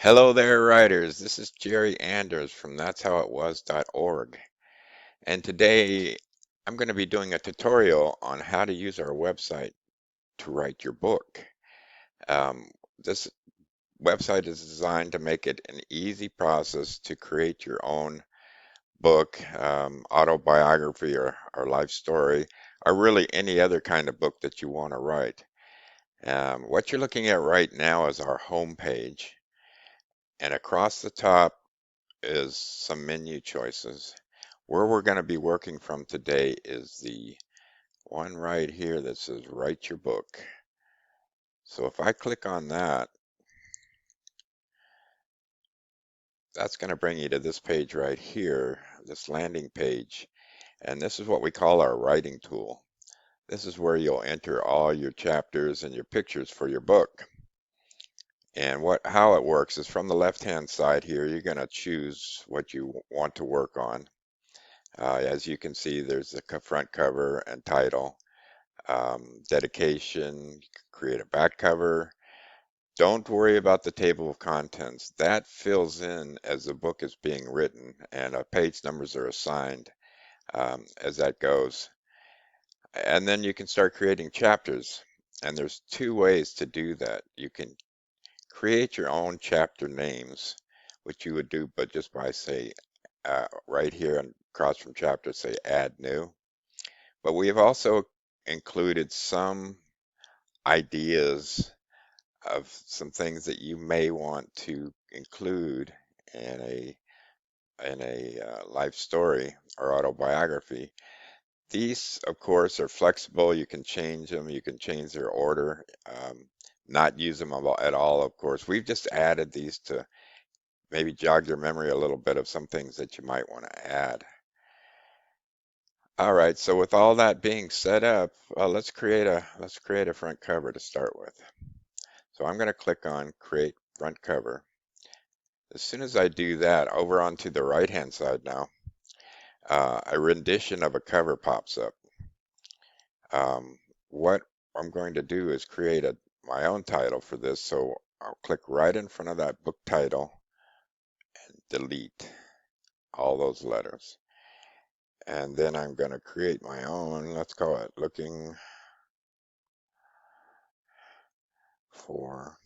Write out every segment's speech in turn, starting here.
Hello there, writers. This is Jerry Anders from that'showitwas.org. And today I'm going to be doing a tutorial on how to use our website to write your book. Um, this website is designed to make it an easy process to create your own book, autobiography or life story, or really any other kind of book that you want to write. What you're looking at right now is our home page, and across the top is some menu choices. Where we're going to be working from today is the one right here that says write your book. So if I click on that, that's going to bring you to this page right here, this landing page. And this is what we call our writing tool. This is where you'll enter all your chapters and your pictures for your book. And how it works is from the left-hand side here, you're going to choose what you want to work on. As you can see, there's the front cover and title, dedication, create a back cover. Don't worry about the table of contents. That fills in as the book is being written, and page numbers are assigned as that goes. And then you can start creating chapters. And there's two ways to do that. You can create your own chapter names, which you would do, but just by say right here and across from chapter, say add new. But we have also included some ideas of some things that you may want to include in a life story or autobiography. These, of course, are flexible. You can change them. You can change their order, not use them at all, of course. We've just added these to maybe jog your memory a little bit of some things that you might want to add. All right, so with all that being set up, let's create a front cover to start with. So I'm going to click on Create Front Cover. As soon as I do that, over onto the right-hand side now, a rendition of a cover pops up. What I'm going to do is create my own title for this, so I'll click right in front of that book title and delete all those letters. And then I'm going to create my own, let's call it Looking for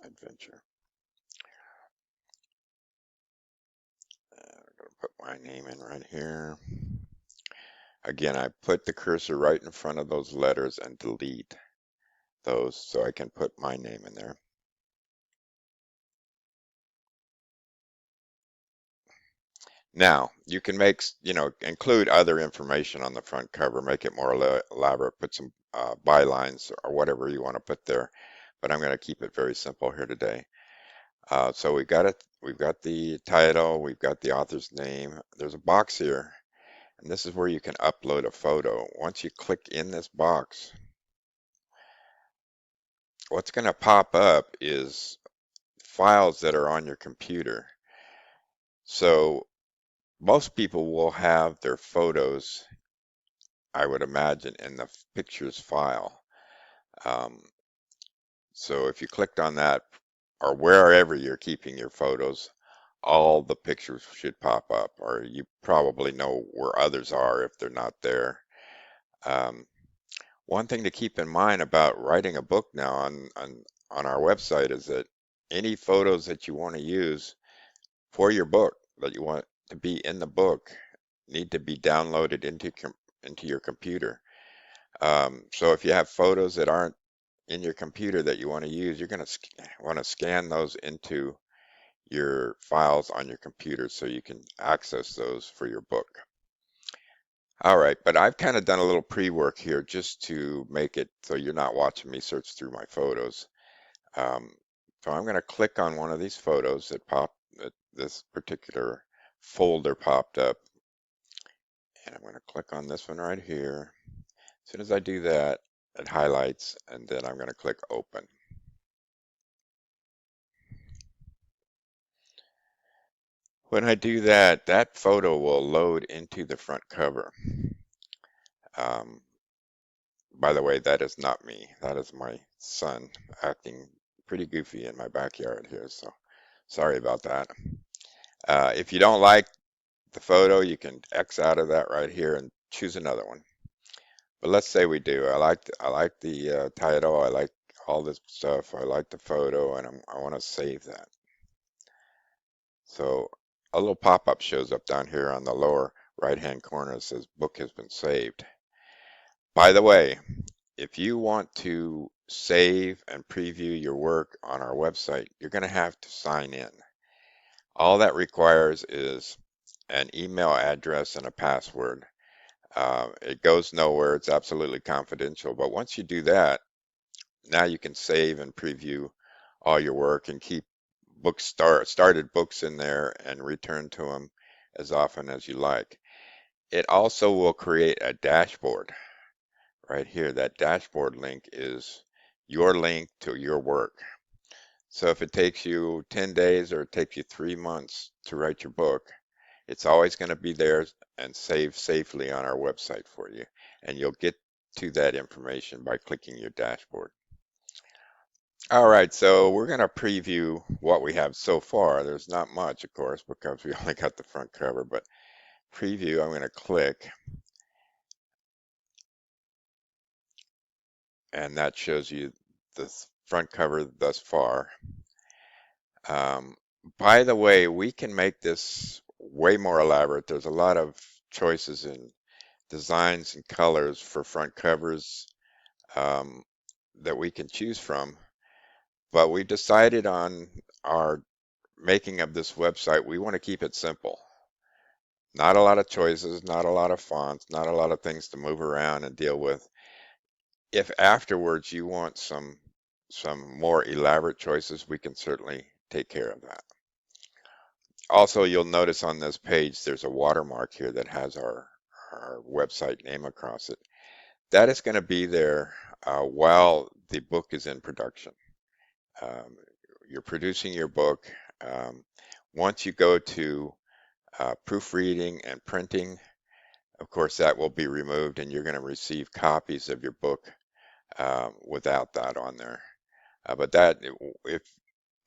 Adventure. I'm going to put my name in right here. Again, I put the cursor right in front of those letters and delete those so I can put my name in there. Now, you can include other information on the front cover, make it more elaborate, put some bylines or whatever you want to put there, but I'm going to keep it very simple here today. So we've got the title, we've got the author's name. There's a box here, and this is where you can upload a photo. Once you click in this box, what's going to pop up is files that are on your computer. So most people will have their photos, I would imagine, in the pictures file. Um, so if you clicked on that, or wherever you're keeping your photos, all the pictures should pop up, or you probably know where others are if they're not there. Um, One thing to keep in mind about writing a book now on our website is that any photos that you want to use for your book, that you want to be in the book, need to be downloaded into your computer. So if you have photos that aren't in your computer that you want to use, you're going to want to scan those into your files on your computer so you can access those for your book. All right, but I've kind of done a little pre-work here just to make it so you're not watching me search through my photos. Um, so I'm going to click on one of these photos that this particular folder popped up, and I'm going to click on this one right here. As soon as I do that, it highlights, and then I'm going to click Open. When I do that, that photo will load into the front cover. Um, by the way, that is not me. That is my son acting pretty goofy in my backyard here, so sorry about that. If you don't like the photo, you can X out of that right here and choose another one. But let's say we do. I like the title. I like all this stuff. I like the photo, and I want to save that. So a little pop-up shows up down here on the lower right-hand corner that says book has been saved. By the way, if you want to save and preview your work on our website, you're going to have to sign in. All that requires is an email address and a password. It goes nowhere. It's absolutely confidential. But once you do that, now you can save and preview all your work and keep started books in there and return to them as often as you like. It also will create a dashboard right here. That dashboard link is your link to your work. So if it takes you 10 days or it takes you 3 months to write your book, it's always going to be there and saved safely on our website for you. And you'll get to that information by clicking your dashboard. All right, so we're going to preview what we have so far. There's not much, of course, because we only got the front cover, but preview, I'm going to click, and that shows you the front cover thus far. Um, by the way, we can make this way more elaborate. There's a lot of choices in designs and colors for front covers um, that we can choose from, but we decided on our making of this website, we want to keep it simple. Not a lot of choices, not a lot of fonts, not a lot of things to move around and deal with. If afterwards you want some more elaborate choices, we can certainly take care of that. Also, you'll notice on this page there's a watermark here that has our website name across it. That is going to be there while the book is in production. You're producing your book. Um, Once you go to proofreading and printing, of course, that will be removed and you're going to receive copies of your book without that on there. But that,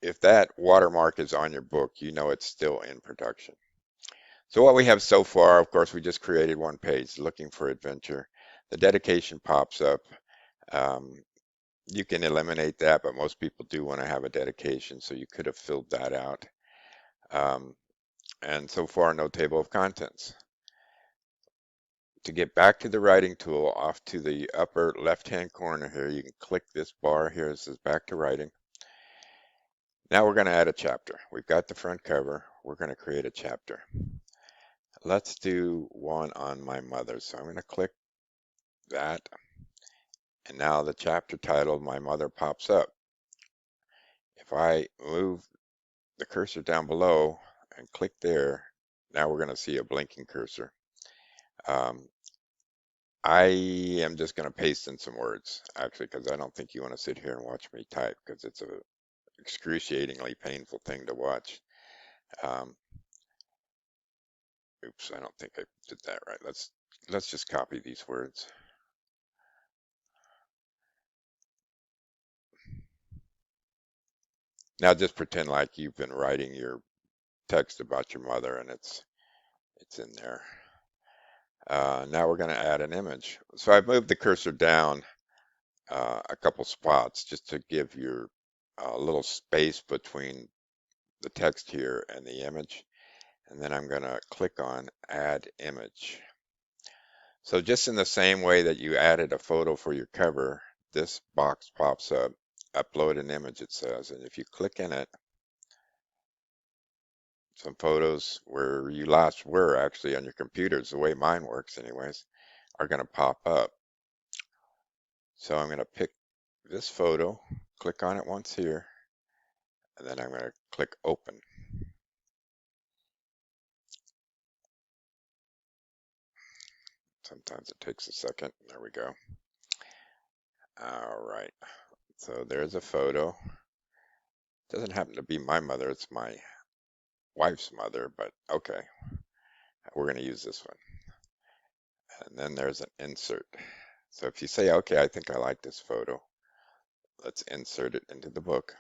if that watermark is on your book, you know it's still in production. So what we have so far, of course, we just created one page, looking for adventure. The dedication pops up. Um, you can eliminate that, but most people do want to have a dedication, so you could have filled that out. Um, and so far, no table of contents. To get back to the writing tool, off to the upper left-hand corner here, you can click this bar here that says back to writing. Now we're going to add a chapter. We've got the front cover. We're going to create a chapter. Let's do one on my mother. So I'm going to click that. And now the chapter title, My Mother, pops up. If I move the cursor down below and click there, now we're going to see a blinking cursor. I am just going to paste in some words, actually, because I don't think you want to sit here and watch me type, because it's a excruciatingly painful thing to watch. Um, Oops, I don't think I did that right. Let's just copy these words. Now just pretend like you've been writing your text about your mother and it's in there. Now we're going to add an image. So I've moved the cursor down a couple spots just to give you a little space between the text here and the image. And then I'm going to click on Add Image. So just in the same way that you added a photo for your cover, this box pops up, Upload an Image, it says. And if you click in it, some photos where you last were actually on your computers, the way mine works anyways, are going to pop up. So I'm going to pick this photo, click on it once here, and then I'm going to click Open. Sometimes it takes a second. There we go. All right. So there's a photo. It doesn't happen to be my mother. It's my wife's mother, but okay. We're going to use this one. And then there's an insert. So if you say, okay, I think I like this photo, Let's insert it into the book.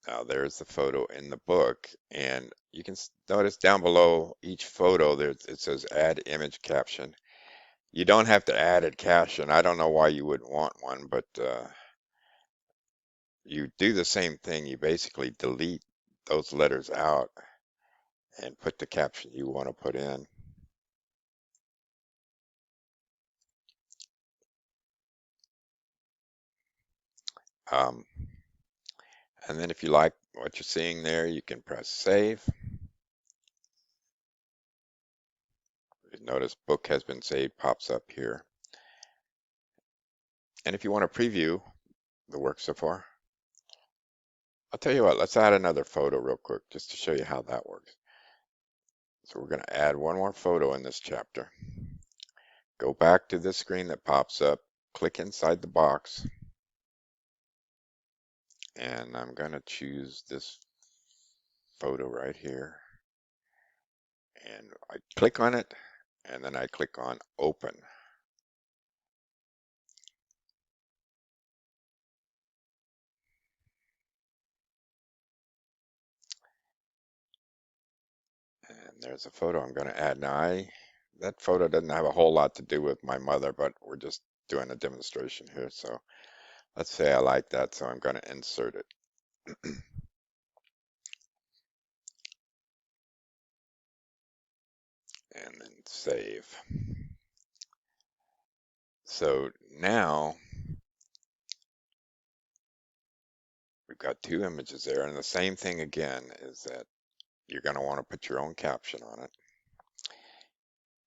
Now there's the photo in the book, and you can notice down below each photo there it says add image caption. You don't have to add a caption. I don't know why you would want one, but you do the same thing. You basically delete those letters out and put the caption you want to put in. Um, and then if you like what you're seeing there, you can press save. Notice book has been saved pops up here. And if you want to preview the work so far, I'll tell you what, let's add another photo real quick just to show you how that works. So we're going to add one more photo in this chapter. Go back to this screen that pops up, click inside the box, and I'm going to choose this photo right here. And I click on it, and then I click on open. And there's a photo I'm going to add. Now, that photo doesn't have a whole lot to do with my mother, but we're just doing a demonstration here. So let's say I like that, so I'm going to insert it. And then save. So now we've got two images there, and the same thing again is that you're going to want to put your own caption on it.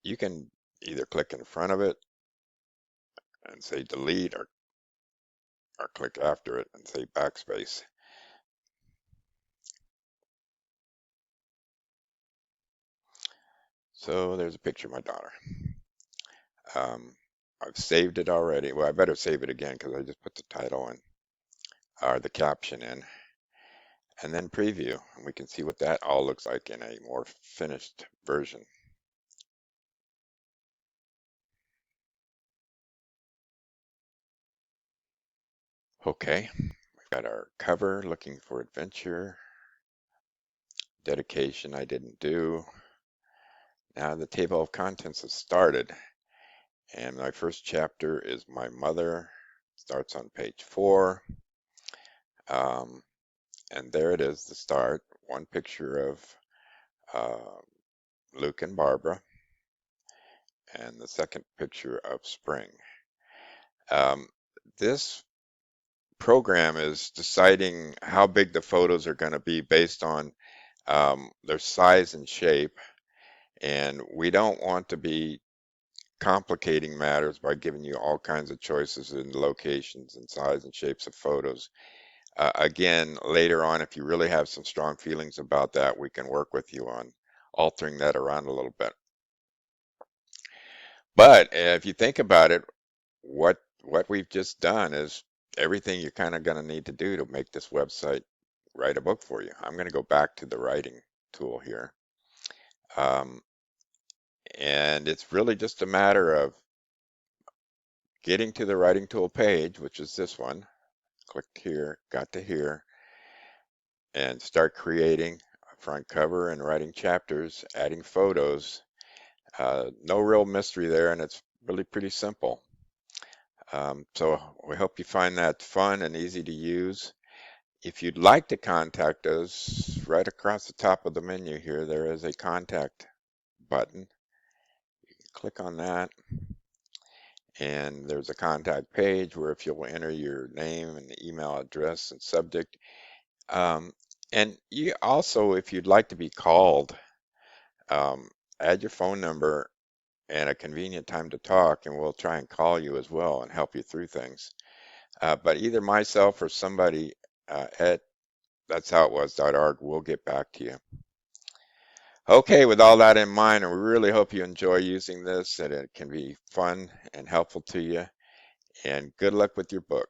You can either click in front of it and say delete, or click after it and say backspace. So there's a picture of my daughter. I've saved it already. Well, I better save it again because I just put the title in, or the caption in, and then preview. And we can see what that all looks like in a more finished version. Okay, we've got our cover, looking for adventure. Dedication I didn't do. Now the table of contents has started, and my first chapter is my mother. Starts on page 4. And there it is, the start. One picture of Luke and Barbara, and the second picture of Spring. This program is deciding how big the photos are going to be based on their size and shape, and we don't want to be complicating matters by giving you all kinds of choices in locations and size and shapes of photos. Again, later on, if you really have some strong feelings about that, we can work with you on altering that around a little bit. But if you think about it, what we've just done is everything you're kind of going to need to do to make this website write a book for you. I'm going to go back to the writing tool here. And it's really just a matter of getting to the writing tool page, which is this one. Click here, got to here, and start creating a front cover and writing chapters, adding photos. No real mystery there, and it's really pretty simple. So we hope you find that fun and easy to use. If you'd like to contact us, right across the top of the menu here, there is a contact button. You can click on that, and there's a contact page where if you'll enter your name and the email address and subject. And you also, if you'd like to be called, add your phone number and a convenient time to talk, and we'll try and call you as well and help you through things. But either myself or somebody at that'showitwas.org will get back to you. Okay, with all that in mind, and we really hope you enjoy using this and it can be fun and helpful to you. And good luck with your book.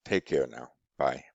Take care now. Bye.